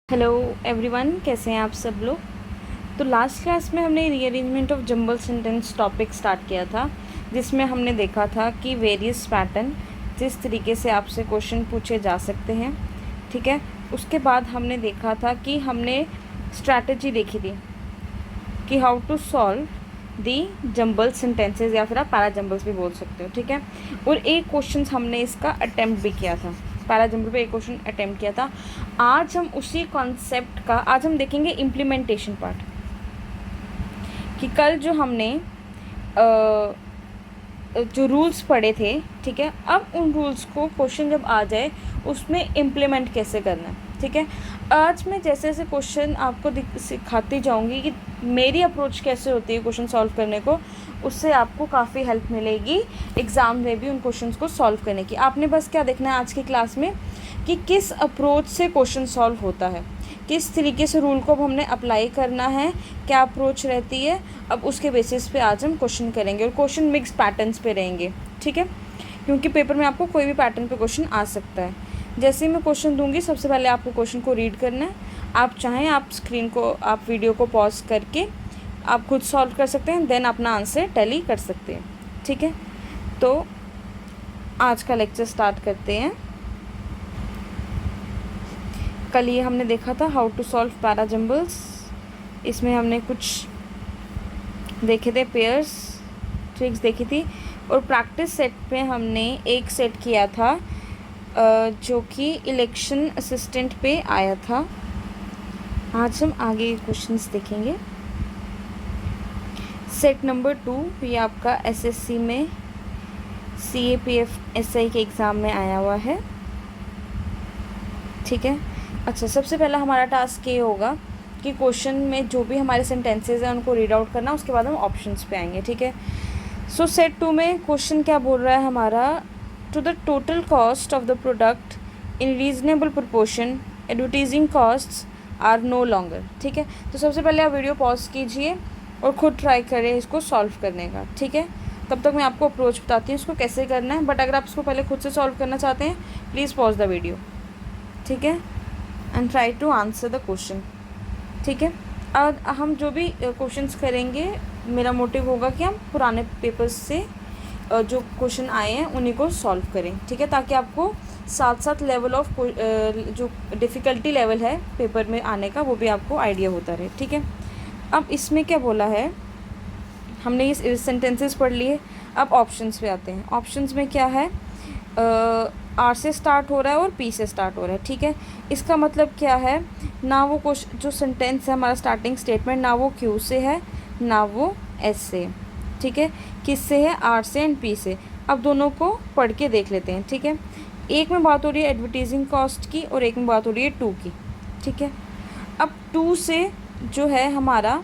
Hello everyone, कैसे हैं आप सब लोग। तो लास्ट क्लास में हमने rearrangement of jumble sentence topic start किया था, जिसमें हमने देखा था कि वेरियस पैटर्न जिस तरीके से आपसे क्वेश्चन पूछे जा सकते हैं। ठीक है, उसके बाद हमने देखा था कि हमने स्ट्रैटेजी देखी थी कि how to solve the jumble sentences, या फिर आप पैरा जंबल्स भी बोल सकते हो। ठीक है, और एक क्वेश्चन हमने इसका अटेम्प्ट भी किया था, पैरा जंबल पे एक क्वेश्चन अटेम्प्ट किया था। आज हम उसी कॉन्सेप्ट का आज हम देखेंगे इम्प्लीमेंटेशन पार्ट, कि कल जो हमने जो रूल्स पढ़े थे, ठीक है, अब उन रूल्स को क्वेश्चन जब आ जाए उसमें इम्प्लीमेंट कैसे करना है। ठीक है, आज मैं जैसे जैसे क्वेश्चन आपको सिखाती जाऊंगी कि मेरी अप्रोच कैसे होती है क्वेश्चन सॉल्व करने को, उससे आपको काफ़ी हेल्प मिलेगी एग्ज़ाम में भी उन क्वेश्चंस को सॉल्व करने की। आपने बस क्या देखना है आज की क्लास में कि किस अप्रोच से क्वेश्चन सॉल्व होता है, किस तरीके से रूल को अब हमने अप्लाई करना है, क्या अप्रोच रहती है। अब उसके बेसिस पे आज हम क्वेश्चन करेंगे, और क्वेश्चन मिक्स पैटर्न्स पे रहेंगे। ठीक है, क्योंकि पेपर में आपको कोई भी पैटर्न पे क्वेश्चन आ सकता है। जैसे ही मैं क्वेश्चन दूंगी, सबसे पहले आपको क्वेश्चन को रीड करना है। आप चाहें आप स्क्रीन को, आप वीडियो को पॉज करके आप खुद सॉल्व कर सकते हैं, देन अपना आंसर टैली कर सकते हैं। ठीक है, तो आज का लेक्चर स्टार्ट करते हैं। कल ये हमने देखा था how to solve para jumbles. इसमें हमने कुछ देखे थे, पेयर्स ट्रिक्स देखी थी, और प्रैक्टिस सेट पे हमने एक सेट किया था जो कि इलेक्शन असिस्टेंट पे आया था। आज हम आगे क्वेश्चंस देखेंगे। सेट नंबर 2 ये आपका एसएससी में CAPF SI के एग्ज़ाम में आया हुआ है। ठीक है, अच्छा, सबसे पहला हमारा टास्क ये होगा कि क्वेश्चन में जो भी हमारे सेंटेंसेस हैं उनको रीड आउट करना, उसके बाद हम ऑप्शंस पे आएंगे। ठीक है, सो सेट 2 में क्वेश्चन क्या बोल रहा है हमारा, to the total cost of the product in reasonable proportion advertising costs are no longer. ठीक है, तो सबसे पहले आप वीडियो पॉज कीजिए और ख़ुद ट्राई करें इसको सॉल्व करने का। ठीक है, तब तक मैं आपको अप्रोच बताती हूँ इसको कैसे करना है, बट अगर आप इसको पहले खुद से सॉल्व करना चाहते हैं, प्लीज़ पॉज द वीडियो। ठीक है, and try to answer the question. ठीक है, अब हम जो भी क्वेश्चंस करेंगे, मेरा मोटिव होगा कि हम पुराने पेपर्स से जो क्वेश्चन आए हैं उन्हीं को सॉल्व करें। ठीक है, ताकि आपको साथ साथ लेवल ऑफ जो डिफ़िकल्टी लेवल है पेपर में आने का, वो भी आपको आइडिया होता रहे। ठीक है, अब इसमें क्या बोला है, हमने ये सेंटेंसेस पढ़ लिए। अब ऑप्शंस पे आते हैं। ऑप्शंस में क्या है, आर से स्टार्ट हो रहा है और पी से स्टार्ट हो रहा है। ठीक है, इसका मतलब क्या है, ना वो क्वेश्चन जो सेंटेंस है हमारा स्टार्टिंग स्टेटमेंट, ना वो क्यू से है ना वो एस से। ठीक है, किससे है, आर से एंड पी से। अब दोनों को पढ़ के देख लेते हैं। ठीक है, एक में बात हो रही है एडवर्टीजिंग कॉस्ट की और एक में बात हो रही है 2 की। ठीक है, अब 2 से जो है हमारा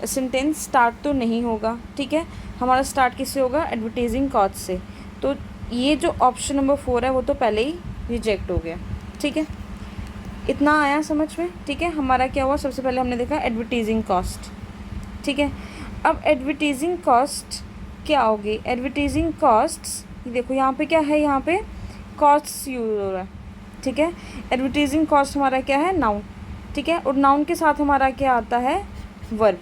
सेंटेंस स्टार्ट तो नहीं होगा। ठीक है, हमारा स्टार्ट किससे होगा, एडवर्टीजिंग कॉस्ट से। तो ये जो ऑप्शन नंबर 4 है वो तो पहले ही रिजेक्ट हो गया। ठीक है, इतना आया समझ में। ठीक है, हमारा क्या हुआ, सबसे पहले हमने देखा एडवर्टीजिंग कॉस्ट। ठीक है, अब एडवर्टीजिंग कॉस्ट क्या होगी, एडवर्टीजिंग कॉस्ट्स, देखो यहाँ पे क्या है, यहाँ पे कॉस्ट्स यूज हो रहा है। ठीक है, एडवर्टीजिंग कॉस्ट हमारा क्या है, नाउन। ठीक है, और नाउन के साथ हमारा क्या आता है, वर्ब।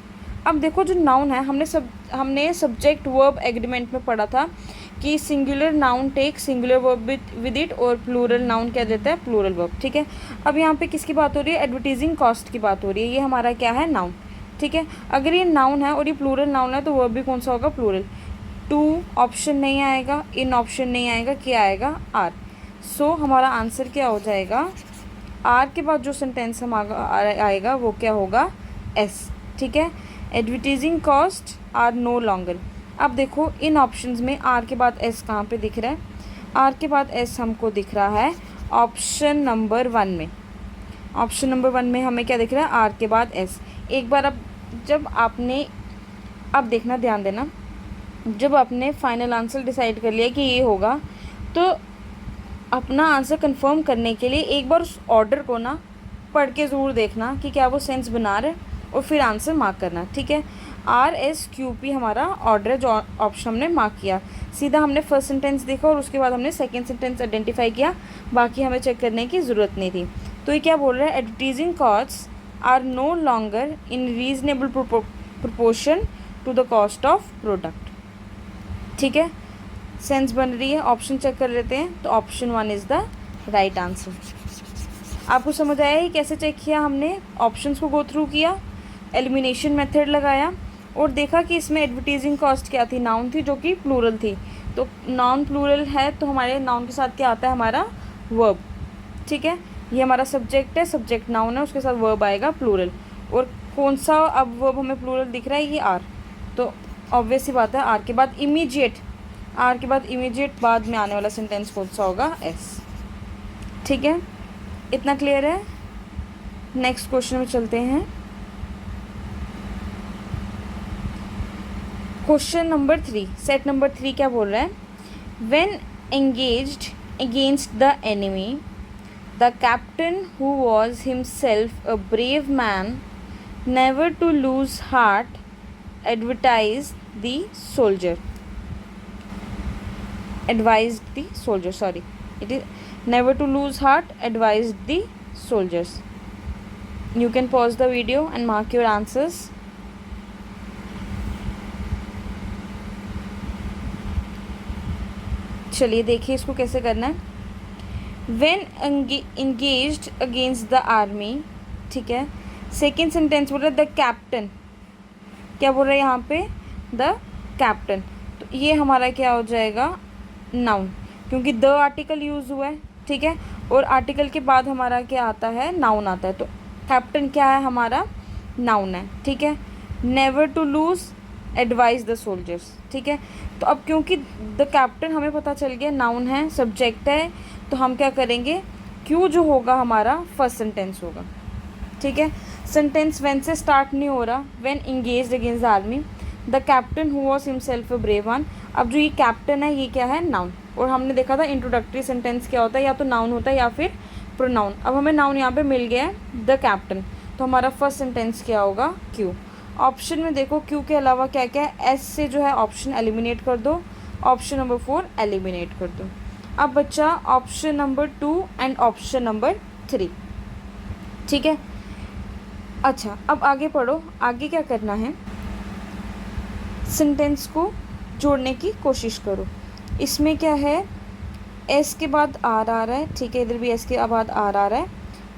अब देखो जो नाउन है, हमने सब्जेक्ट वर्ब एग्रीमेंट में पढ़ा था कि singular noun take singular verb with it, और प्लूरल नाउन क्या देता है, प्लूरल वर्ब। ठीक है, अब यहाँ पे किसकी बात हो रही है, एडवर्टीजिंग कॉस्ट की बात हो रही है। ये हमारा क्या है, नाउन। ठीक है, अगर ये नाउन है और ये प्लूरल नाउन है तो वर्ब भी कौन सा होगा, प्लूरल। 2 ऑप्शन नहीं आएगा, इन ऑप्शन नहीं आएगा, क्या आएगा, आर। सो हमारा आंसर क्या हो जाएगा, आर के बाद जो सेंटेंस हम आएगा वो क्या होगा, एस। ठीक है, advertising cost are no longer. अब देखो इन ऑप्शंस में आर के बाद एस कहाँ पे दिख रहा है, आर के बाद एस हमको दिख रहा है ऑप्शन नंबर 1 में। ऑप्शन नंबर 1 में हमें क्या दिख रहा है, आर के बाद एस। एक बार अब जब आपने, अब देखना, ध्यान देना, जब आपने फाइनल आंसर डिसाइड कर लिया कि ये होगा, तो अपना आंसर कंफर्म करने के लिए एक बार उस ऑर्डर को ना पढ़ के ज़रूर देखना कि क्या वो सेंस बना रहा है, और फिर आंसर मार्क करना। ठीक है, RSQP हमारा ऑर्डर है जो ऑप्शन हमने मार्क किया। सीधा हमने फर्स्ट सेंटेंस देखा और उसके बाद हमने सेकंड सेंटेंस आइडेंटिफाई किया, बाकी हमें चेक करने की ज़रूरत नहीं थी। तो ये क्या बोल रहा है, advertising costs are no longer in reasonable proportion to the cost of product. ठीक है, सेंस बन रही है। ऑप्शन चेक कर लेते हैं, तो option 1 is the right answer. आपको समझ आया ही कैसे चेक किया हमने, ऑप्शंस को गो थ्रू किया, एलिमिनेशन मेथड लगाया और देखा कि इसमें एडवर्टीजिंग कॉस्ट क्या थी, नाउन थी जो कि प्लूरल थी। तो नाउन प्लूरल है तो हमारे नाउन के साथ क्या आता है, हमारा वर्ब। ठीक है, ये हमारा सब्जेक्ट है, सब्जेक्ट नाउन है, उसके साथ वर्ब आएगा प्लूरल। और कौन सा अब वर्ब हमें प्लूरल दिख रहा है, ये आर। तो ऑब्वियस सी बात है, आर के बाद इमीडिएट, आर के बाद इमीडिएट बाद में आने वाला सेंटेंस कौन सा होगा, एस। ठीक है, इतना क्लियर है। नेक्स्ट क्वेश्चन में चलते हैं। क्वेश्चन नंबर 3, सेट नंबर 3 क्या बोल रहा है, when engaged against the enemy the captain who was himself a brave man never to lose heart advertise the soldier, advised the soldier, sorry, it is never to lose heart advised the soldiers. You can pause the video and mark your answers. चलिए देखिए इसको कैसे करना है। when engaged against the army, ठीक है, second sentence बोल रहा है द कैप्टन, क्या बोल रहा है यहाँ पे, द कैप्टन। तो ये हमारा क्या हो जाएगा, नाउन, क्योंकि द आर्टिकल यूज़ हुआ है। ठीक है, और आर्टिकल के बाद हमारा क्या आता है, नाउन आता है। तो कैप्टन क्या है, हमारा नाउन है। ठीक है, never to lose advise the soldiers. ठीक है, तो अब क्योंकि द कैप्टन हमें पता चल गया नाउन है, सब्जेक्ट है, तो हम क्या करेंगे, क्यों जो होगा हमारा फर्स्ट सेंटेंस होगा। ठीक है, सेंटेंस व्हेन से स्टार्ट नहीं हो रहा, when engaged against the army the captain who was himself a brave one. अब जो ये कैप्टन है ये क्या है, नाउन। और हमने देखा था इंट्रोडक्टरी सेंटेंस क्या होता है, या तो नाउन होता है या फिर प्रोनाउन। अब हमें नाउन यहाँ पे मिल गया है, द कैप्टन, तो हमारा फर्स्ट सेंटेंस क्या होगा, क्यू। ऑप्शन में देखो क्यू के अलावा क्या क्या है, एस से जो है ऑप्शन एलिमिनेट कर दो, ऑप्शन नंबर 4 एलिमिनेट कर दो। अब बच्चा option number 2 and option number 3। ठीक है, अच्छा अब आगे पढ़ो, आगे क्या करना है, सेंटेंस को जोड़ने की कोशिश करो। इसमें क्या है, एस के बाद आर आ रहा है। ठीक है, इधर भी एस के बाद आर आ रहा है,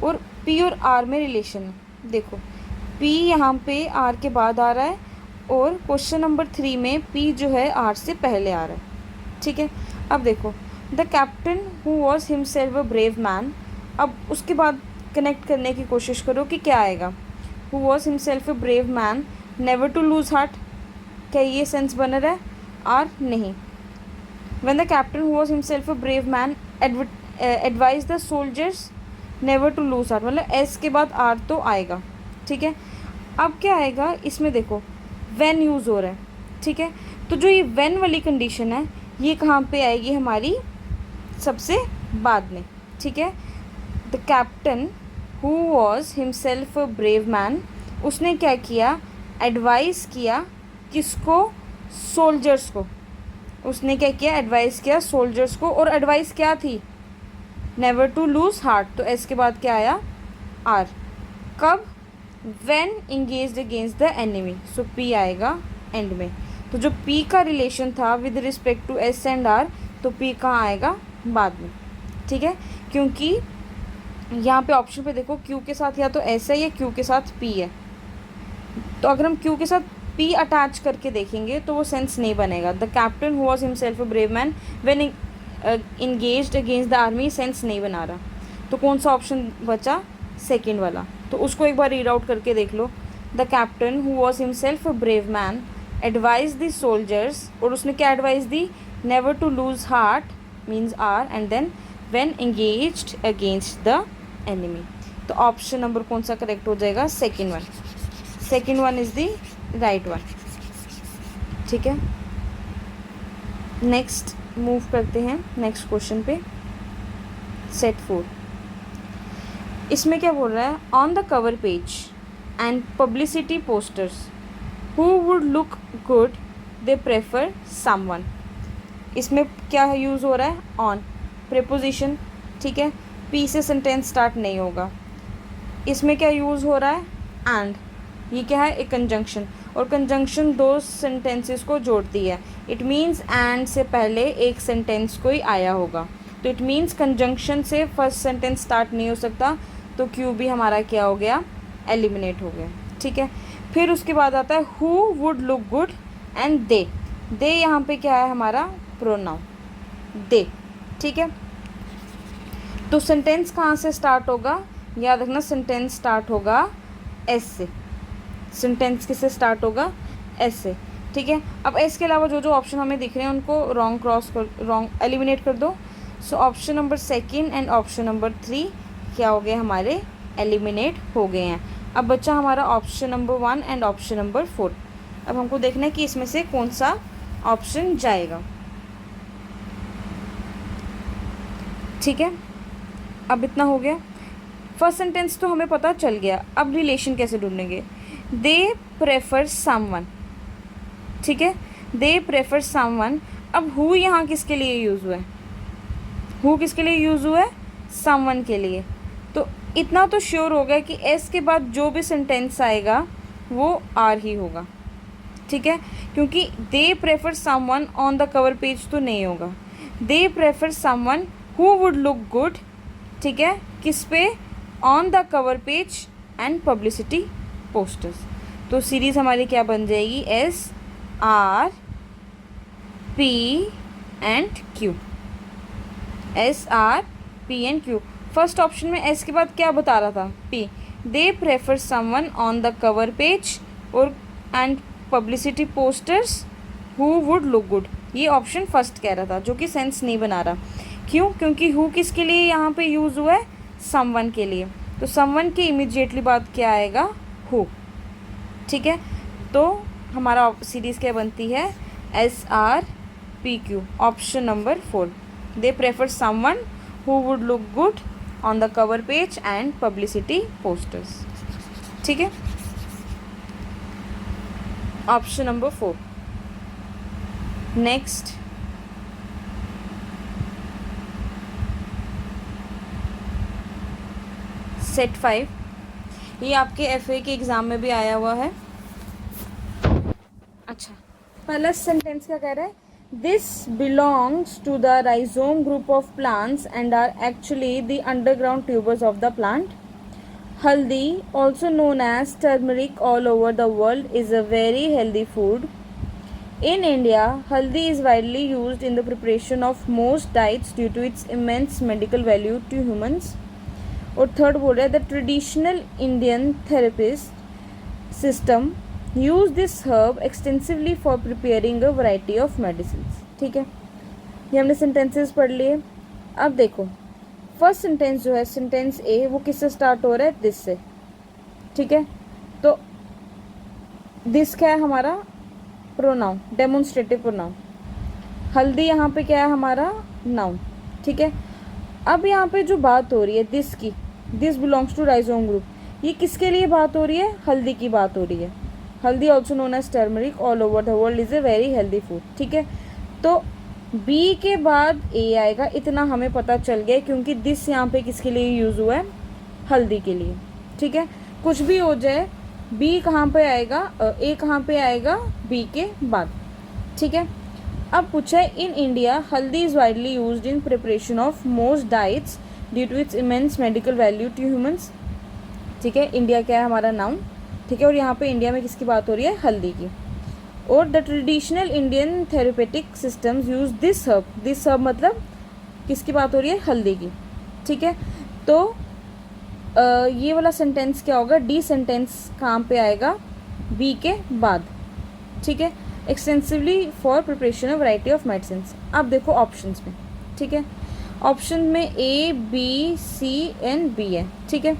और पी और आर में रिलेशन है। देखो पी यहाँ पे आर के बाद आ रहा है, और क्वेश्चन नंबर 3 में पी जो है आर से पहले आ रहा है। ठीक है, अब देखो the captain who was himself a brave man, अब उसके बाद कनेक्ट करने की कोशिश करो कि क्या आएगा, who was himself a brave man never to lose heart, क्या ये सेंस बन रहा है, आर नहीं। When the captain who was himself a brave man advise the soldiers never to lose heart, मतलब एस के बाद आर तो आएगा। ठीक है, अब क्या आएगा, इसमें देखो व्हेन यूज़ हो रहा है। ठीक है, तो जो ये व्हेन वाली कंडीशन है ये कहाँ पे आएगी, हमारी सबसे बाद में। ठीक है, the captain who was himself a brave man, उसने क्या किया, एडवाइस किया किसको, सोल्जर्स को। उसने क्या किया, एडवाइस किया सोल्जर्स को, और एडवाइस क्या थी, नेवर टू लूज हार्ट, तो एस के बाद क्या आया, आर। कब, when engaged against the enemy, so P आएगा एंड में। तो जो पी का रिलेशन था with respect to S and R, तो पी कहाँ आएगा, बाद में। ठीक है, क्योंकि यहाँ पे ऑप्शन पे देखो क्यू के साथ या तो एस है या क्यू के साथ पी है। तो अगर हम क्यू के साथ पी अटैच करके देखेंगे तो वो सेंस नहीं बनेगा। The captain who was himself a brave man when engaged against the army sense नहीं बना रहा। तो कौन सा ऑप्शन बचा, सेकेंड वाला। तो उसको एक बार रीड आउट करके देख लो, the captain who was himself a brave man advise the soldiers, और उसने क्या एडवाइस दी, never to lose heart means R, and then when engaged against the enemy. तो ऑप्शन नंबर कौन सा करेक्ट हो जाएगा, second one. Second one is the right one. ठीक है, नेक्स्ट मूव करते हैं नेक्स्ट क्वेश्चन पे, सेट 4। इसमें क्या बोल रहा है, on the cover page and publicity posters who would look good they prefer someone. इसमें क्या यूज़ हो रहा है, ऑन प्रेपोजिशन। ठीक है, पी से सेंटेंस स्टार्ट नहीं होगा। इसमें क्या यूज़ हो रहा है, एंड। ये क्या है, एक कंजंक्शन, और कंजंक्शन दो सेंटेंसेस को जोड़ती है। इट मीन्स एंड से पहले एक सेंटेंस कोई आया होगा, तो इट मीन्स कंजंक्शन से फर्स्ट सेंटेंस स्टार्ट नहीं हो सकता, तो क्यू भी हमारा क्या हो गया, एलिमिनेट हो गया। ठीक है, फिर उसके बाद आता है who would look good and they. They यहाँ पे क्या है हमारा, प्रोनाउन दे। ठीक है, तो सेंटेंस कहाँ से स्टार्ट होगा, याद रखना, सेंटेंस स्टार्ट होगा एस से। सेंटेंस किससे स्टार्ट होगा, एस से। ठीक है, अब एस के अलावा जो जो ऑप्शन हमें दिख रहे हैं उनको रॉन्ग एलिमिनेट कर दो। सो option number 2 and option number 3 क्या हो गए हमारे, एलिमिनेट हो गए हैं। अब बच्चा हमारा option number 1 and option number 4। अब हमको देखना है कि इसमें से कौन सा ऑप्शन जाएगा। ठीक है, अब इतना हो गया। फर्स्ट सेंटेंस तो हमें पता चल गया, अब रिलेशन कैसे ढूंढेंगे। दे प्रेफर समवन, ठीक है, दे प्रेफर समवन। अब हु यहाँ किसके लिए यूज़ हुआ है, हु किसके लिए यूज़ हुआ है, समवन के लिए। तो इतना तो श्योर हो गया कि एस के बाद जो भी सेंटेंस आएगा वो आर ही होगा। ठीक है, क्योंकि they prefer someone on the cover page तो नहीं होगा। They prefer someone who would look good, ठीक है, किस पे, on the cover page and publicity posters. तो सीरीज़ हमारी क्या बन जाएगी, S R P and Q, S R P and Q. First option में एस के बाद क्या बता रहा था, P. They prefer someone on the cover page और and publicity posters who would look good, ये ऑप्शन फर्स्ट कह रहा था, जो कि सेंस नहीं बना रहा। क्यों, क्योंकि हु किसके लिए यहाँ पे यूज़ हुआ है, समवन के लिए। तो समवन की इमीडिएटली बात क्या आएगा, हु। ठीक है, तो हमारा सीरीज़ क्या बनती है, S R P Q, option number 4। They prefer someone who would look good on the cover page and publicity posters. ठीक है, ऑप्शन नंबर 4। नेक्स्ट, सेट 5, ये आपके एफए के एग्ज़ाम में भी आया हुआ है। अच्छा, पहला सेंटेंस क्या कह रहा है, this belongs to the rhizome group of plants and are actually the underground tubers of the plant. Haldi, also known as turmeric all over the world, is a very healthy food. In India, haldi is widely used in the preparation of most diets due to its immense medical value to humans. और third बोल रहा है, the traditional Indian therapist system use this herb extensively for preparing a variety of medicine. ठीक है, ये हमने sentences पढ़ लिए। अब देखो, फर्स्ट सेंटेंस जो है, सेंटेंस ए, वो किससे स्टार्ट हो रहा है, दिस से। ठीक है, तो दिस क्या है हमारा, प्रोनाउन, डेमोन्स्ट्रेटिव प्रोनाउन। हल्दी यहाँ पे क्या है हमारा, नाउन। ठीक है, अब यहाँ पे जो बात हो रही है दिस की, this belongs to rhizome group, ये किसके लिए बात हो रही है, हल्दी की बात हो रही है। Haldi also known as turmeric all over the world is a very healthy food. ठीक है, तो बी के बाद ए आएगा, इतना हमें पता चल गया, क्योंकि दिस यहाँ पे किसके लिए यूज़ हुआ है, हल्दी के लिए। ठीक है, कुछ भी हो जाए, बी कहाँ पे आएगा, ए कहाँ पे आएगा, बी के बाद। ठीक है, अब पूछा है, in India haldi is widely used in preparation of most diets due to its immense medical value to humans. ठीक है, इंडिया क्या है हमारा नाउन। ठीक है, और यहाँ पे इंडिया में किसकी बात हो रही है, हल्दी की। और the traditional Indian therapeutic systems use this herb, this herb मतलब किसकी बात हो रही है, हल्दी की। ठीक है, तो ये वाला सेंटेंस क्या होगा, डी सेंटेंस कहाँ पे आएगा, बी के बाद। ठीक है, extensively for preparation of variety of medicine. अब देखो ऑप्शंस में, ठीक है, ऑप्शन में A B C and B है। ठीक है,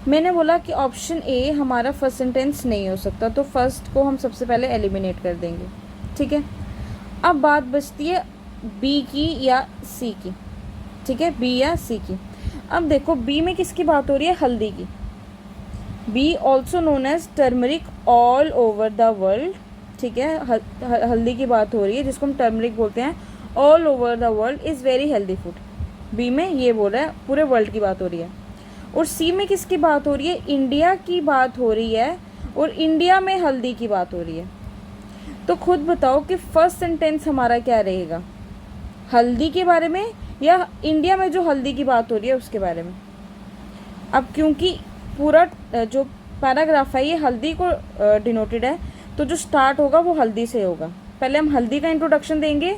मैंने बोला कि ऑप्शन ए हमारा फर्स्ट सेंटेंस नहीं हो सकता, तो फर्स्ट को हम सबसे पहले एलिमिनेट कर देंगे। ठीक है, अब बात बचती है बी की या सी की। ठीक है, बी या सी की। अब देखो बी में किसकी बात हो रही है, हल्दी की। B also known as turmeric all over the world. ठीक है, हल्दी की बात हो रही है, जिसको हम टर्मरिक बोलते हैं, all over the world is very healthy food. B में ये बोल रहा है पूरे वर्ल्ड की बात हो रही है। और सी में किसकी बात हो रही है, इंडिया की बात हो रही है, और इंडिया में हल्दी की बात हो रही है। तो खुद बताओ कि फर्स्ट सेंटेंस हमारा क्या रहेगा, हल्दी के बारे में या इंडिया में जो हल्दी की बात हो रही है उसके बारे में। अब क्योंकि पूरा जो पैराग्राफ है ये हल्दी को डिनोटेड है, तो जो स्टार्ट होगा वो हल्दी से होगा। पहले हम हल्दी का इंट्रोडक्शन देंगे,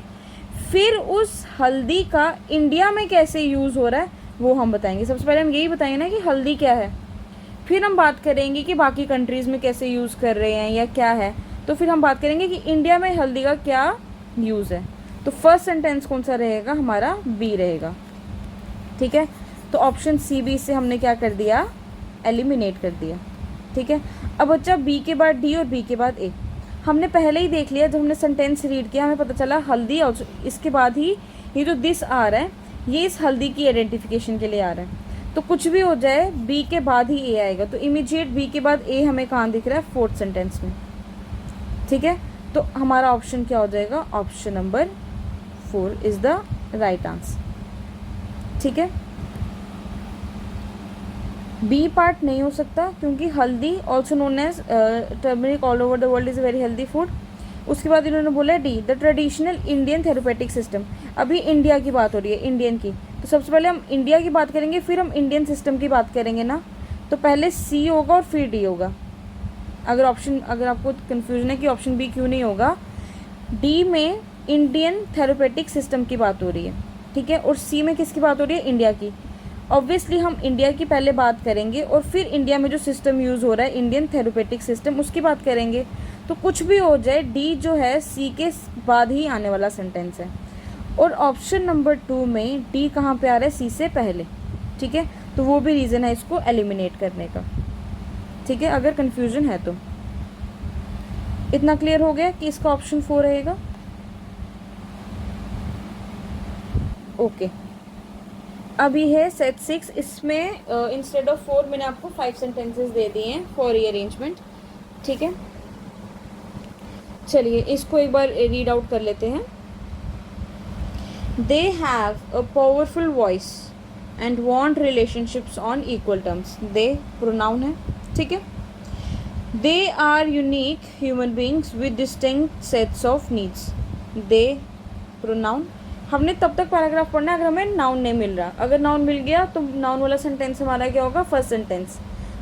फिर उस हल्दी का इंडिया में कैसे यूज़ हो रहा है वो हम बताएंगे। सबसे पहले हम यही बताएंगे ना कि हल्दी क्या है, फिर हम बात करेंगे कि बाकी कंट्रीज़ में कैसे यूज़ कर रहे हैं या क्या है, तो फिर हम बात करेंगे कि इंडिया में हल्दी का क्या यूज़ है। तो फर्स्ट सेंटेंस कौन सा रहेगा हमारा, बी रहेगा। ठीक है, तो ऑप्शन सी बी से हमने क्या कर दिया, एलिमिनेट कर दिया। ठीक है, अब बच्चा बी के बाद डी और बी के बाद ए हमने पहले ही देख लिया। जब हमने सेंटेंस रीड किया हमें पता चला हल्दी, और इसके बाद ही ये जो दिस आ रहा है ये इस हल्दी की आइडेंटिफिकेशन के लिए आ रहा है। तो कुछ भी हो जाए बी के बाद ही ए आएगा, तो इमीडिएट बी के बाद ए हमें कहाँ दिख रहा है, फोर्थ सेंटेंस में। ठीक है, तो हमारा ऑप्शन क्या हो जाएगा, option number 4 is the right answer. ठीक है, बी पार्ट नहीं हो सकता क्योंकि haldi also known as turmeric all over the world is a very healthy food. उसके बाद इन्होंने बोला D the traditional Indian therapeutic system. अभी इंडिया की बात हो रही है, इंडियन की, तो सबसे पहले हम इंडिया की बात करेंगे, फिर हम इंडियन सिस्टम की बात करेंगे ना, तो पहले सी होगा और फिर डी होगा। अगर आपको कन्फ्यूजन है कि ऑप्शन बी क्यों नहीं होगा, डी में इंडियन थेरेपेटिक सिस्टम की बात हो रही है। ठीक है, और सी में किसकी बात हो रही है, इंडिया की। ऑब्वियसली हम इंडिया की पहले बात करेंगे और फिर इंडिया में जो सिस्टम यूज़ हो रहा है इंडियन थेरेपेटिक सिस्टम उसकी बात करेंगे। तो कुछ भी हो जाए डी जो है सी के बाद ही आने वाला सेंटेंस है। और ऑप्शन नंबर 2 में डी कहाँ पे आ रहा है, सी से पहले। ठीक है, तो वो भी रीज़न है इसको एलिमिनेट करने का। ठीक है, अगर कन्फ्यूजन है तो इतना क्लियर हो गया कि इसका ऑप्शन 4 रहेगा। ओके, अभी है सेट 6, इसमें इंस्टेड ऑफ 4 मैंने आपको 5 सेंटेंसेस दे दिए हैं फॉर रीअरेंजमेंट। ठीक है, चलिए इसको एक बार रीड आउट कर लेते हैं। They have a powerful voice and want relationships on equal terms. They pronoun है। ठीक है, they are unique human beings with distinct sets of needs. They pronoun. हमने तब तक पैराग्राफ पढ़ना है अगर हमें नाउन नहीं मिल रहा। अगर नाउन मिल गया तो नाउन वाला सेंटेंस हमारा क्या होगा, फर्स्ट सेंटेंस।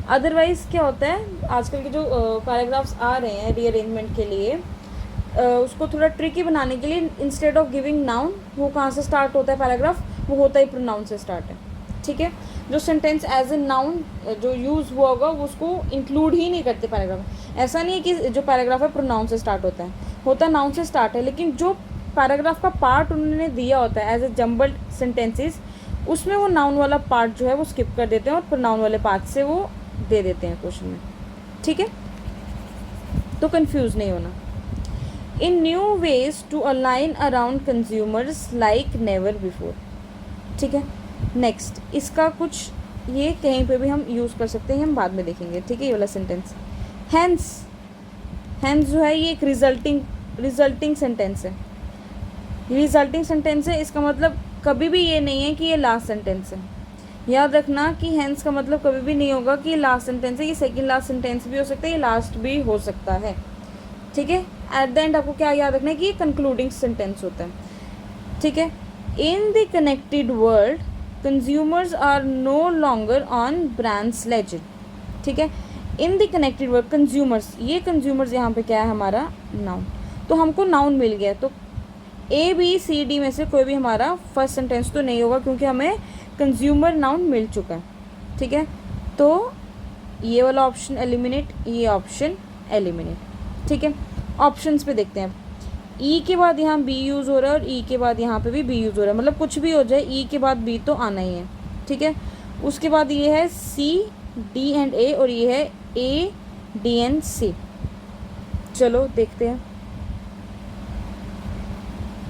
अदरवाइज़ क्या होता है, आजकल के जो पैराग्राफ्स आ रहे हैं रीअरेंजमेंट के लिए, उसको थोड़ा ट्रिकी बनाने के लिए इंस्टेड ऑफ गिविंग नाउन, वो कहाँ से स्टार्ट होता है पैराग्राफ, वो होता ही प्रोनाउन से स्टार्ट है। ठीक है, जो सेंटेंस एज ए नाउन जो यूज़ हुआ होगा वो उसको इंक्लूड ही नहीं करते पैराग्राफ। ऐसा नहीं है कि जो पैराग्राफ है प्रोनाउन से स्टार्ट होता नाउन से स्टार्ट है, लेकिन जो पैराग्राफ का पार्ट उन्होंने दिया होता है एज ए जम्बल्ड सेंटेंसेस, उसमें वो नाउन वाला पार्ट जो है वो स्किप कर देते हैं और प्रोनाउन वाले पार्ट से वो दे देते हैं क्वेश्चन में। ठीक है, तो कंफ्यूज नहीं होना। In new ways to align around consumers like never before. ठीक है, नेक्स्ट इसका कुछ ये कहीं पे भी हम यूज़ कर सकते हैं, हम बाद में देखेंगे। ठीक है, ये वाला सेंटेंस हैंस जो है ये एक रिजल्टिंग सेंटेंस है। रिजल्टिंग सेंटेंस है, इसका मतलब कभी भी ये नहीं है कि ये लास्ट सेंटेंस है। याद रखना कि हैंस का मतलब कभी भी नहीं होगा कि ये लास्ट सेंटेंस है। ये सेकंड लास्ट सेंटेंस भी हो सकता है, ये लास्ट भी हो सकता है। ठीक है, एट द एंड आपको क्या याद रखना है कि ये कंक्लूडिंग सेंटेंस होता है। ठीक है, in the connected world consumers are no longer on brands legend. ठीक है, in the connected world consumers, ये कंज्यूमर्स यहाँ पे क्या है हमारा नाउन। तो हमको नाउन मिल गया, तो ए बी सी डी में से कोई भी हमारा फर्स्ट सेंटेंस तो नहीं होगा क्योंकि हमें कंज्यूमर नाउन मिल चुका है। ठीक है, तो ये वाला ऑप्शन एलिमिनेट, ये ऑप्शन एलिमिनेट। ठीक है, ऑप्शंस पे देखते हैं। ई के बाद यहाँ बी यूज़ हो रहा है और ई के बाद यहाँ पे भी बी यूज़ हो रहा है, मतलब कुछ भी हो जाए ई के बाद बी तो आना ही है। ठीक है, उसके बाद ये है सी डी एंड ए, और ये है ए डी एंड सी। चलो देखते हैं,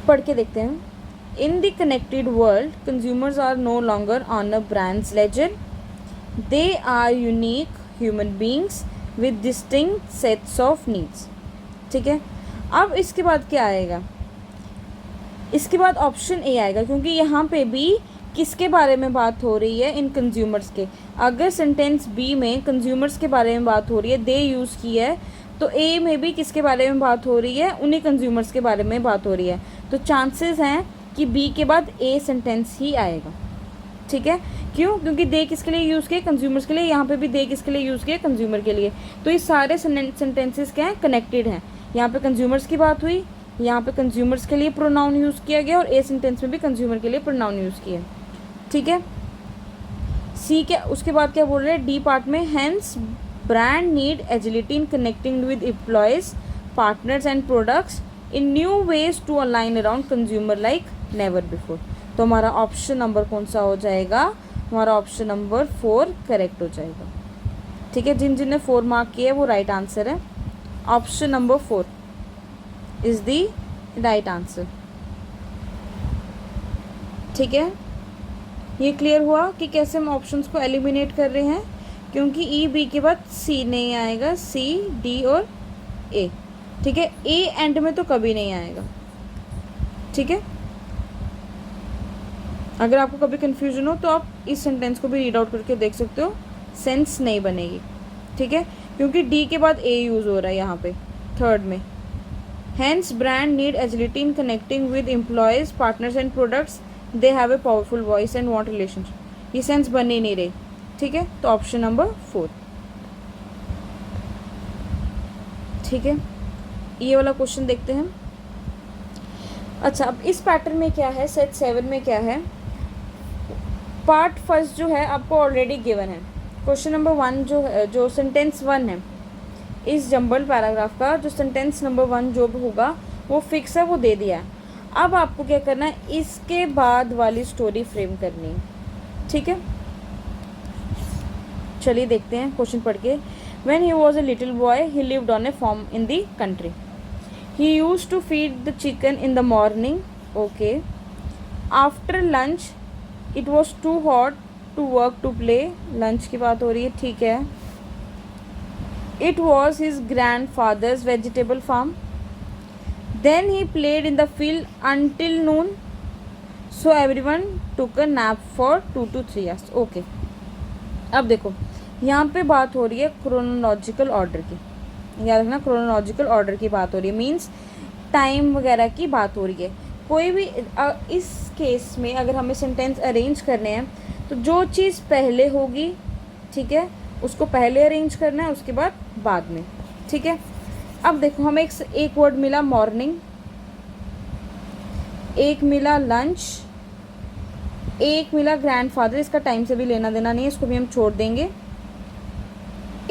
पढ़ के देखते हैं। In the connected world consumers are no longer on a brands legend, they are unique human beings with distinct sets of needs. ठीक है, अब इसके बाद क्या आएगा, इसके बाद ऑप्शन ए आएगा क्योंकि यहाँ पे भी किसके बारे में बात हो रही है, इन कंज्यूमर्स के। अगर सेंटेंस बी में कंज्यूमर्स के बारे में बात हो रही है, दे यूज़ की है, तो ए में भी किसके बारे में बात हो रही है, उन्हीं कंज्यूमर्स के बारे में बात हो रही है। तो चांसेस हैं कि बी के बाद ए सेंटेंस ही आएगा। ठीक है, क्यों? क्योंकि दे किसके लिए यूज़ किए, कंज्यूमर्स के लिए। यहाँ पे भी दे किसके लिए यूज़ किए, कंज्यूमर के लिए। तो ये सारे सेंटेंसेस क्या हैं, कनेक्टेड हैं। यहाँ पे कंज्यूमर्स की बात हुई, यहाँ पे कंज्यूमर्स के लिए प्रोनाउन यूज़ किया गया, और ए सेंटेंस में भी कंज्यूमर के लिए प्रोनाउन यूज़ किया। ठीक है, सी क्या, उसके बाद क्या बोल रहे हैं, डी पार्ट में, hence brand need agility in connecting with employees, partners and products in new ways to align around consumer like never before. तो हमारा ऑप्शन नंबर कौन सा हो जाएगा, हमारा ऑप्शन नंबर 4 करेक्ट हो जाएगा। ठीक है, जिन जिन ने 4 मार्क किए वो राइट आंसर है। Option number 4 is the right answer. ठीक है, ये क्लियर हुआ कि कैसे हम ऑप्शंस को एलिमिनेट कर रहे हैं, क्योंकि ई बी के बाद सी नहीं आएगा, सी डी और ए। ठीक है, ए एंड में तो कभी नहीं आएगा। ठीक है, अगर आपको कभी कन्फ्यूजन हो तो आप इस सेंटेंस को भी रीड आउट करके देख सकते हो, सेंस नहीं बनेगी। ठीक है, क्योंकि डी के बाद ए यूज़ हो रहा है यहाँ पे थर्ड में। Hence brand need agility in connecting with employees, partners and products, they have a powerful voice and want relationship. ये सेंस बन ही नहीं रही। ठीक है, तो ऑप्शन नंबर 4। ठीक है, ये वाला क्वेश्चन देखते हैं। अच्छा, अब इस पैटर्न में क्या है, सेट 7 में क्या है, पार्ट फर्स्ट जो है आपको ऑलरेडी गिवन है। क्वेश्चन नंबर 1 जो है, जो सेंटेंस 1 है इस जंबल पैराग्राफ का, जो सेंटेंस नंबर 1 जो भी होगा वो फिक्स है, वो दे दिया है। अब आपको क्या करना है, इसके बाद वाली स्टोरी फ्रेम करनी है। ठीक है, चलिए देखते हैं क्वेश्चन पढ़ के। When he was a little boy he lived on a farm in the country. He used to feed the chicken in the morning. Okay, after lunch it was too hot to work to play. Lunch की बात हो रही है। ठीक है, it was his grandfather's vegetable farm. Then he played in the field until noon, so everyone took a nap for 2 to 3 hours। Okay, अब देखो यहाँ पे बात हो रही है क्रोनोलॉजिकल ऑर्डर की। याद रखना, क्रोनोलॉजिकल ऑर्डर की बात हो रही है, मीन्स टाइम वगैरह की बात हो रही है। कोई भी इस केस में अगर हमें सेंटेंस अरेंज करने हैं तो जो चीज़ पहले होगी, ठीक है, उसको पहले अरेंज करना है, उसके बाद में। ठीक है, अब देखो हमें एक वर्ड मिला मॉर्निंग, एक मिला लंच, एक मिला ग्रैंडफादर, इसका टाइम से भी लेना देना नहीं है, इसको भी हम छोड़ देंगे।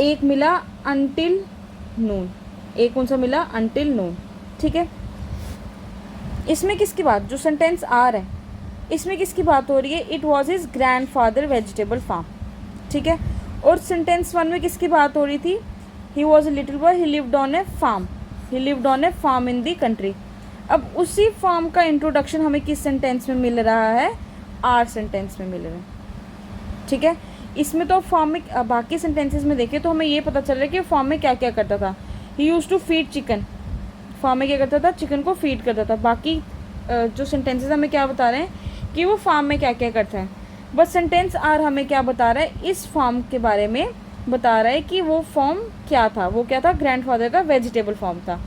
एक मिला अंटिल नून, एक कौन सा मिला, अंटिल नून। ठीक है, इसमें किसकी बात, जो सेंटेंस आ रहा है इसमें किसकी बात हो रही है, it was his grandfather vegetable farm. ठीक है, और सेंटेंस 1 में किसकी बात हो रही थी, he was a little boy he lived on a farm, he lived on a farm in the country. अब उसी फार्म का इंट्रोडक्शन हमें किस सेंटेंस में मिल रहा है, आर सेंटेंस में मिल रहा है। ठीक है, इसमें तो फार्म में, बाकी सेंटेंसेस में देखें तो हमें ये पता चल रहा है कि फार्म में क्या क्या करता था। He used to feed chicken, farm में क्या करता था, चिकन को फीड करता था। बाकी जो सेंटेंसेस हमें क्या बता रहे हैं कि वो फार्म में क्या क्या करता है। बस सेंटेंस आर हमें क्या बता रहा है, इस फार्म के बारे में बता रहा है कि वो फार्म क्या था, वो क्या था, ग्रैंडफादर का वेजिटेबल फार्म था।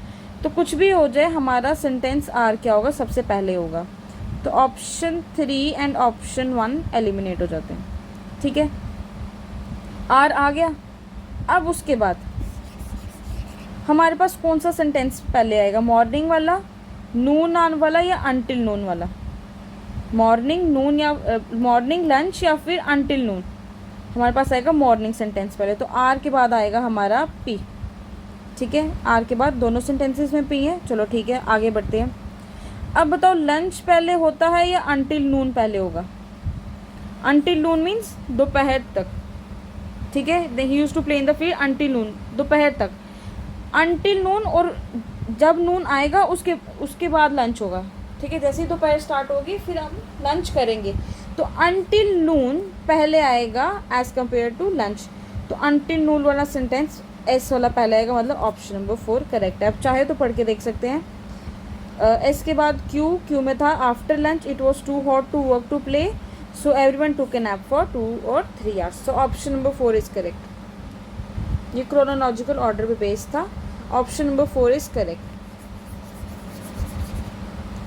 तो कुछ भी हो जाए हमारा सेंटेंस आर क्या होगा, सबसे पहले होगा। तो ऑप्शन 3 एंड ऑप्शन 1 एलिमिनेट हो जाते हैं। ठीक है, आर आ गया। अब उसके बाद हमारे पास कौन सा सेंटेंस पहले आएगा, मॉर्निंग वाला, नून आन वाला, या अंटिल नून वाला। मॉर्निंग नून, या मॉर्निंग लंच, या फिर अंटिल नून। हमारे पास आएगा मॉर्निंग सेंटेंस पहले, तो आर के बाद आएगा हमारा पी। ठीक है, आर के बाद दोनों सेंटेंसेस में पी है। चलो ठीक है, आगे बढ़ते हैं। अब बताओ लंच पहले होता है या अंटिल नून पहले होगा। अंटिल नून मीन्स दोपहर तक। ठीक है, they he used to play in the field until noon, दोपहर तक। अंटिल नून, और जब नून आएगा उसके बाद लंच होगा। ठीक है, जैसे ही दोपहर स्टार्ट होगी फिर हम लंच करेंगे। तो अंटिल नून पहले आएगा एज कम्पेयर टू लंच। तो अंटिल नून वाला सेंटेंस एस वाला पहले आएगा, मतलब ऑप्शन नंबर 4 करेक्ट है। आप चाहे तो पढ़ के देख सकते हैं। एस के बाद क्यू में था after lunch it was too hot to work to play. So everyone took a nap for 2 or 3 hours. So option number 4 is correct. ये क्रोनोलॉजिकल ऑर्डर पे बेस्ड था. Option number 4 is correct.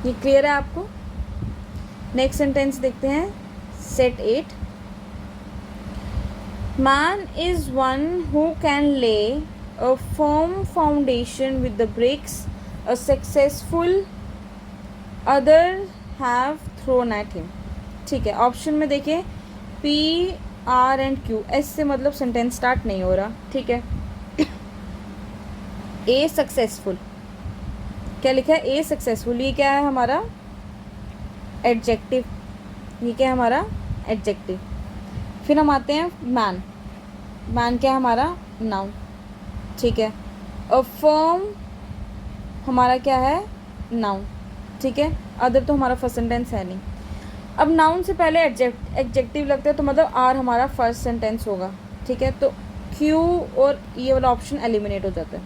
ये clear है आपको? Next sentence देखते हैं. Set 8. Man is one who can lay a firm foundation with the bricks a successful other have thrown at him. ठीक है, ऑप्शन में देखें P R and Q. S से मतलब सेंटेंस स्टार्ट नहीं हो रहा. ठीक है. ए सक्सेसफुल, क्या लिखा है? ए सक्सेसफुल. ये क्या है हमारा? एडजेक्टिव. ये क्या है हमारा? एडजेक्टिव. फिर हम आते हैं मैन. मैन क्या है हमारा? नाउन. ठीक है. अ फर्म हमारा क्या है? नाउन. ठीक है. अदर तो हमारा फर्स्ट सेंटेंस है नहीं. अब नाउन से पहले एडजेक्टिव लगता है तो मतलब आर हमारा फर्स्ट सेंटेंस होगा. ठीक है. तो क्यू और ये वाला ऑप्शन एलिमिनेट हो जाता है.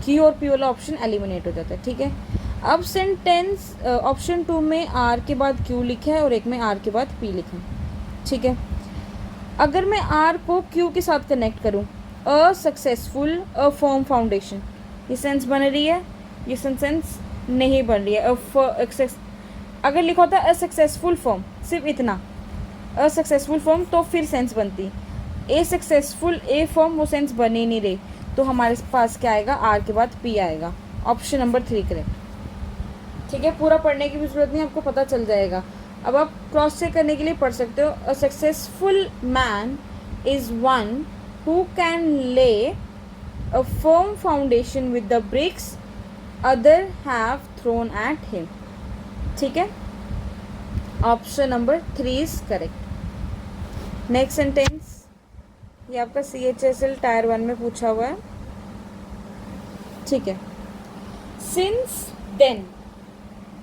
क्यू और पी वाला ऑप्शन एलिमिनेट हो जाता है. ठीक है. अब सेंटेंस ऑप्शन 2 में आर के बाद क्यू लिखा है और एक में आर के बाद पी लिखा है. ठीक है. अगर मैं आर को क्यू के साथ कनेक्ट करूँ, a successful a firm foundation, ये सेंस बन रही है? ये सेंस नहीं बन रही है. अगर लिखा होता है असक्सेसफुल फॉर्म, सिर्फ इतना असक्सेसफुल फॉर्म, तो फिर सेंस बनती. ए सक्सेसफुल ए फॉर्म, वो सेंस बन ही नहीं रही. तो हमारे पास क्या आएगा? आर के बाद पी आएगा. Option number 3 correct. ठीक है. पूरा पढ़ने की भी जरूरत नहीं, आपको पता चल जाएगा. अब आप क्रॉस चेक करने के लिए पढ़ सकते हो. A successful man is one who can lay a firm foundation with the bricks other have thrown at him. ठीक है. Option number 3 is correct. Next sentence, ये आपका CHSL टायर 1 में पूछा हुआ है. ठीक है. Since then.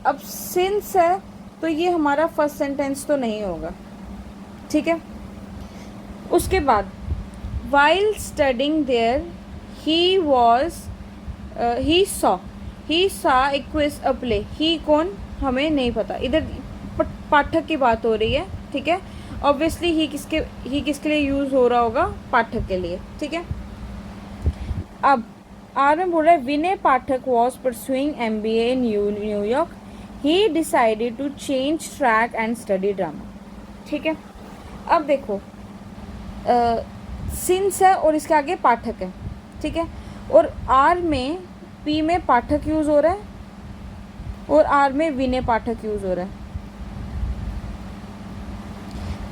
अब सिंस है तो ये हमारा फर्स्ट सेंटेंस तो नहीं होगा. ठीक है. उसके बाद while studying there he was he saw a quiz a play. He कौन? हमें नहीं पता. इधर पाठक की बात हो रही है. ठीक है. ऑब्वियसली ही किसके लिए यूज़ हो रहा होगा? पाठक के लिए. ठीक है. अब आर में बोल रहा है Vinay Pathak was pursuing MBA in New York. He decided to change track and study drama. ठीक है. अब देखो सिंस है और इसके आगे पाठक है. ठीक है. और आर में पी में पाठक यूज़ हो रहा है और आर में विनय पाठक यूज़ हो रहा है.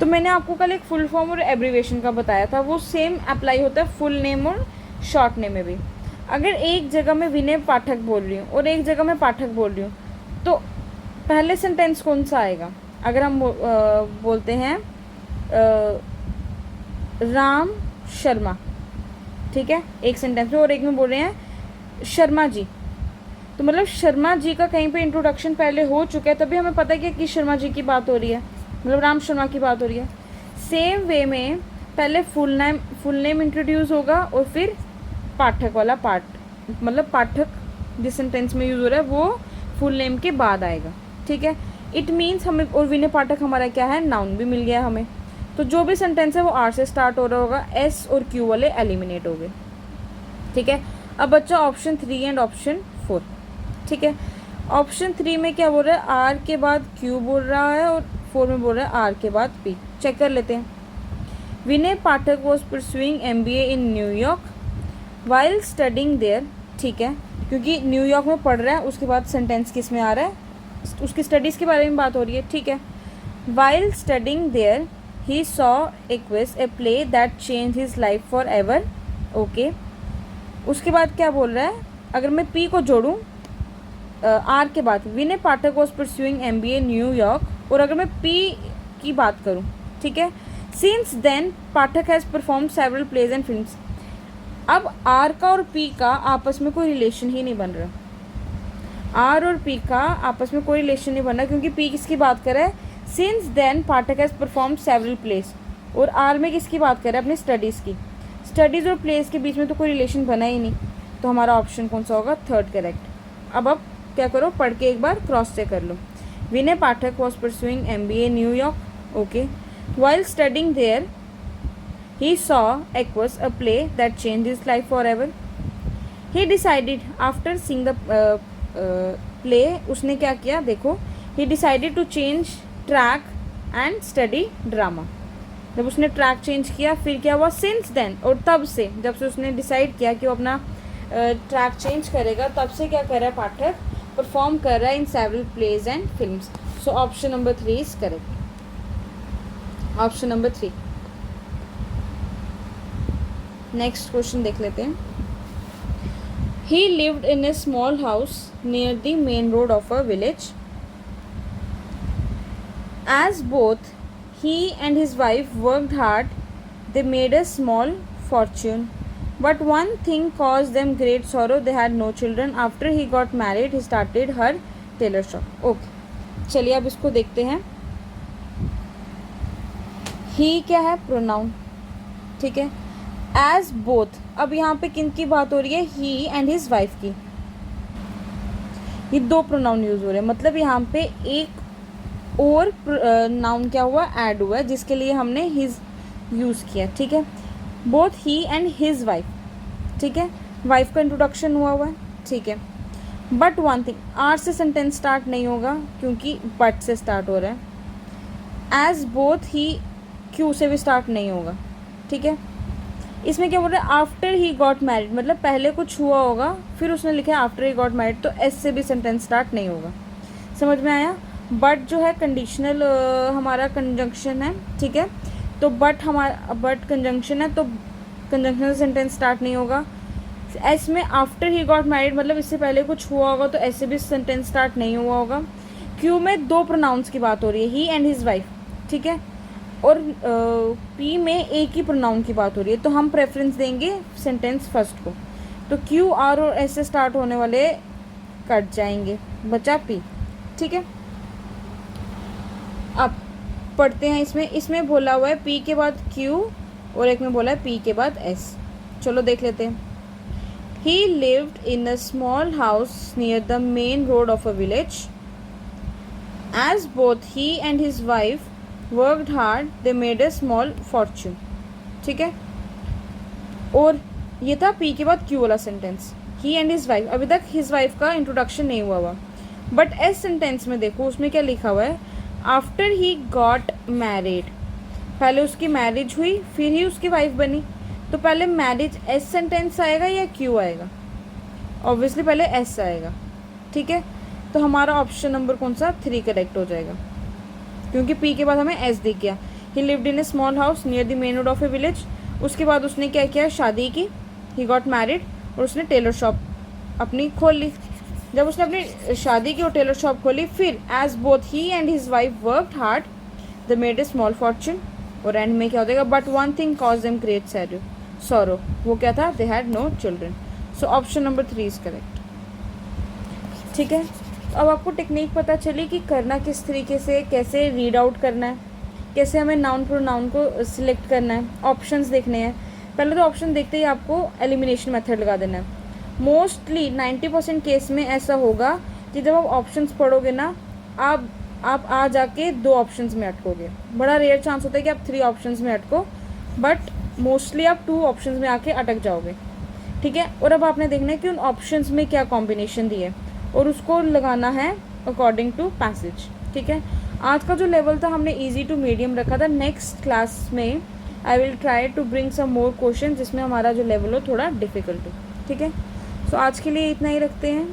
तो मैंने आपको कल एक फुल फॉर्म और एब्रीवेशन का बताया था, वो सेम अप्लाई होता है फुल नेम और शॉर्ट नेम में भी. अगर एक जगह मैं विनय पाठक बोल रही हूँ और एक जगह मैं पाठक बोल रही हूँ, तो पहले सेंटेंस कौन सा आएगा? अगर हम बोलते हैं राम शर्मा. ठीक है. एक सेंटेंस में, और एक में बोल रहे हैं शर्मा जी, तो मतलब शर्मा जी का कहीं पे इंट्रोडक्शन पहले हो चुका है, तभी हमें पता है कि किस शर्मा जी की बात हो रही है, मतलब राम शर्मा की बात हो रही है. सेम वे में पहले फुल नेम इंट्रोड्यूस होगा और फिर पाठक वाला पार्ट, मतलब पाठक जिस सेंटेंस में यूज़ हो रहा है वो फुल नेम के बाद आएगा. ठीक है. इट मीन्स हमें, और विनय पाठक हमारा क्या है? नाउन भी मिल गया हमें. तो जो भी सेंटेंस है वो आर से स्टार्ट हो रहा होगा. एस और क्यू वाले एलिमिनेट हो गए. ठीक है. अब बच्चा ऑप्शन 3 एंड ऑप्शन 4. ठीक है. ऑप्शन 3 में क्या बोल रहा है? आर के बाद क्यू बोल रहा है और 4 में बोल रहा है आर के बाद पी. चेक कर लेते हैं. Vinay Pathak was pursuing MBA in New York while studying there. ठीक है, क्योंकि न्यूयॉर्क में पढ़ रहा है, उसके बाद सेंटेंस किस में आ रहा है? उसकी स्टडीज़ के बारे में बात हो रही है. ठीक है. While studying there he saw a quiz a play that change his life forever. Okay. उसके बाद क्या बोल रहा है? अगर मैं पी को जोड़ूँ आर के बाद, Vinay Pathak was pursuing MBA New York, और अगर मैं पी की बात करूँ, ठीक है, since then Pathak has perform several plays and films. अब आर का और पी का आपस में कोई रिलेशन ही नहीं बन रहा. आर और पी का आपस में कोई रिलेशन नहीं बन रहा, क्योंकि पी किसकी बात कर रहा है? Since then Pathak has perform several places. और आर में किसकी बात कर रहा है? अपनी स्टडीज़ की. स्टडीज़ और प्लेस के बीच में तो कोई रिलेशन बना ही नहीं, तो हमारा ऑप्शन कौन सा होगा? Third correct. अब आप क्या करो, पढ़ के एक बार क्रॉस चेक कर लो. Vinay Pathak was pursuing MBA New York okay. While studying there, he saw Equus, a play that changed his life forever. He decided after seeing the play, उसने क्या किया देखो, he decided to change track and study drama. जब उसने track change किया फिर क्या हुआ, सिंस देन, और तब से, जब से उसने डिसाइड किया कि वो अपना ट्रैक चेंज करेगा, तब से क्या कर रहा है पाठक, परफॉर्म कर रहा है in several plays and films. So option number 3 is correct. Option number 3. Next question देख लेते हैं. He lived in a small house near the main road of a village. As both he and his wife worked hard, they made a small fortune. But one thing caused them great sorrow. They had no children. After he got married, he started her tailor shop. Okay. चलिए अब इसको देखते हैं. ही क्या है, pronoun. ठीक है. As both, अब यहाँ पे किन की बात हो रही है, ही एंड हिज वाइफ की. ये दो प्रोनाउन यूज हो रहे हैं, मतलब यहाँ पे एक और नाउन क्या हुआ, ऐड हुआ है, जिसके लिए हमने हिज यूज़ किया. ठीक है. Both he and his wife. ठीक है. वाइफ का इंट्रोडक्शन हुआ है. ठीक है. बट वन थिंग, आर से सेंटेंस स्टार्ट नहीं होगा क्योंकि बट से स्टार्ट हो रहा है. एज बोथ ही, क्यू से भी स्टार्ट नहीं होगा. ठीक है. इसमें क्या बोल रहा है, आफ्टर ही गॉट मैरिड, मतलब पहले कुछ हुआ होगा फिर उसने लिखा है आफ्टर ही गॉट मैरिड, तो एस से भी सेंटेंस स्टार्ट नहीं होगा. समझ में आया. बट जो है कंडीशनल हमारा कंजंक्शन है. ठीक है. तो बट हमारा बट कंजंक्शन है, तो कंजंक्शनल सेंटेंस स्टार्ट नहीं होगा. एस में आफ्टर ही गॉट मैरिड, मतलब इससे पहले कुछ हुआ होगा, तो ऐसे भी सेंटेंस स्टार्ट नहीं हुआ होगा. क्यू में दो प्रोनाउंस की बात हो रही है, ही एंड हिज वाइफ. ठीक है. और पी में एक ही प्रोनाउन की बात हो रही है, तो हम प्रेफरेंस देंगे सेंटेंस फर्स्ट को. तो क्यू, आर और एस से स्टार्ट होने वाले कट जाएंगे, बचा पी. ठीक है. अब पढ़ते हैं. इसमें बोला हुआ है पी के बाद क्यू और एक में बोला है पी के बाद एस. चलो देख लेते हैं. He lived in a small house near the main road of a village. As both he and his wife worked hard, they made a small fortune. ठीक है. और ये था पी के बाद क्यू वाला sentence, he and his wife. अभी तक हिज वाइफ का इंट्रोडक्शन नहीं हुआ. बट एस सेंटेंस में देखो, उसमें क्या लिखा हुआ है, आफ्टर ही गॉट मैरिड. पहले उसकी मैरिज हुई फिर ही उसकी वाइफ बनी. तो पहले मैरिज एस सेंटेंस आएगा या क्यू आएगा, ऑब्वियसली पहले एस आएगा. ठीक है. तो हमारा ऑप्शन नंबर कौन सा, 3 करेक्ट हो जाएगा, क्योंकि पी के बाद हमें एस दिख गया. ही lived in a small house near the main road of A village. उसके बाद उसने क्या किया, शादी की. ही गॉट मैरिड, और उसने टेलर शॉप अपनी खोल ली. जब उसने अपनी शादी की और टेलर शॉप खोली, फिर as both he and his wife worked hard, they made a small fortune. और एंड में क्या हो जाएगा, but one thing caused them great sorrow. वो क्या था, they had no children. So option number 3 is correct. ठीक है. अब आपको टेक्निक पता चली कि करना किस तरीके से, कैसे रीड आउट करना है, कैसे हमें नाउन प्रोनाउन को सिलेक्ट करना है, ऑप्शंस देखने हैं. पहले तो ऑप्शन देखते ही आपको एलिमिनेशन मेथड लगा देना है. मोस्टली 90% केस में ऐसा होगा कि जब आप ऑप्शंस पढ़ोगे ना, आप आ जाके 2 ऑप्शंस में अटकोगे. बड़ा रेयर चांस होता है कि आप 3 ऑप्शंस में अटको, बट मोस्टली आप 2 ऑप्शंस में आके अटक जाओगे. ठीक है. और अब आपने देखना है कि उन ऑप्शंस में क्या कॉम्बिनेशन दी है और उसको लगाना है अकॉर्डिंग टू पैसेज. ठीक है. आज का जो लेवल था हमने ईजी टू मीडियम रखा था. नेक्स्ट क्लास में I will try to bring some more question जिसमें हमारा जो लेवल हो थोड़ा डिफिकल्ट हो. ठीक है. सो आज के लिए इतना ही रखते हैं.